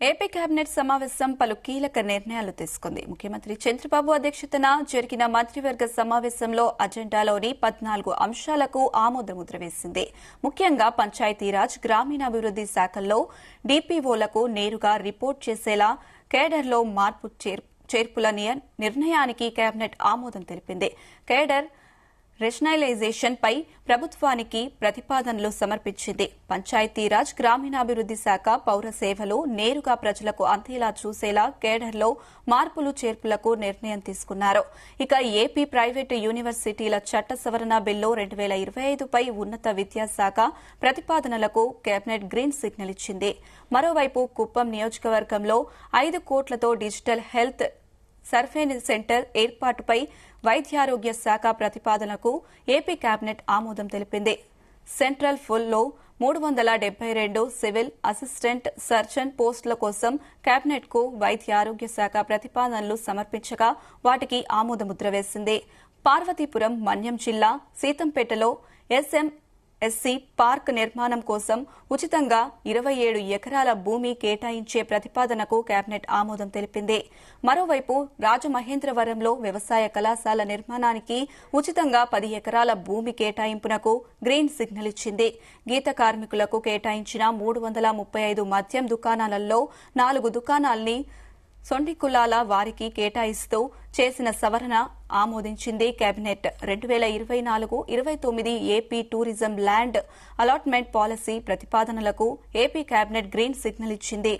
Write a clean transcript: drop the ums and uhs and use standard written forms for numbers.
AP cabinet సమావేశం పలు కీలక నిర్ణయాలు తీసుకుంది. ముఖ్యమంత్రి చంద్రబాబు అధ్యక్షతన జరిగిన మంత్రివర్గ సమావేశంలో అజెండాలోని 14 అంశాలకు ఆమోదముద్ర వేసింది. ముఖ్యంగా పంచాయతీరాజ్, గ్రామీణాభివృద్ది శాఖల్లో డీపీఓలకు నేరుగా రిపోర్ట్ చేసేలా కేడర్లో మార్పు చేర్పుల నిర్ణయానికి కేబినెట్ ఆమోదం తెలిపింది. కేడర్ రేషనలైజేషన్ పై ప్రభుత్వానికి ప్రతిపాదనలు సమర్పించింది. పంచాయతీరాజ్, గ్రామీణాభివృద్ది శాఖ, పౌర సేవలు నేరుగా ప్రజలకు అందేలా చూసేలా కేడర్లో మార్పులు చేర్పులకు నిర్ణయం తీసుకున్నారు. ఇక ఏపీ ప్రైవేటు యూనివర్సిటీల చట్ట సవరణ బిల్లు 2025 పై ఉన్నత విద్యాశాఖ ప్రతిపాదనలకు కేబినెట్ గ్రీన్ సిగ్నల్ ఇచ్చింది. మరోవైపు కుప్పం నియోజకవర్గంలో 5 కోట్లతో డిజిటల్ హెల్త్ సర్వే సెంటర్ ఏర్పాటుపై వైద్యారోగ్య శాఖ ప్రతిపాదనకు ఏపీ కేబినెట్ ఆమోదం తెలిపింది. సెంట్రల్ ఫుల్లో 372 సివిల్ అసిస్టెంట్ సర్జన్ పోస్టుల కోసం కేబినెట్కు వైద్యారోగ్య శాఖ ప్రతిపాదనలు సమర్పించగా వాటికి ఆమోదముద్ర వేసింది. పార్వతీపురం, మన్యం జిల్లా సీతంపేటలో ఎస్ఎంఎస్సీ పార్క్ నిర్మాణం కోసం ఉచితంగా 27 ఎకరాల భూమి కేటాయించే ప్రతిపాదనకు కేబినెట్ ఆమోదం తెలిపింది. మరోవైపు రాజమహేంద్రవరంలో వ్యవసాయ కళాశాల నిర్మాణానికి ఉచితంగా 10 ఎకరాల భూమి కేటాయింపునకు గ్రీన్ సిగ్నల్ ఇచ్చింది. గీత కార్మికులకు కేటాయించిన 335 మద్యం దుకాణాలలో 4 దుకాణాల్ని సొంటి కులాల వారికి కేటాయిస్తూ చేసిన సవరణ ఆమోదించింది cabinet. 2024-29 AP tourism land allotment policy ప్రతిపాదనలకు ఏపీ కేబినెట్ గ్రీన్ సిగ్నల్ ఇచ్చింది.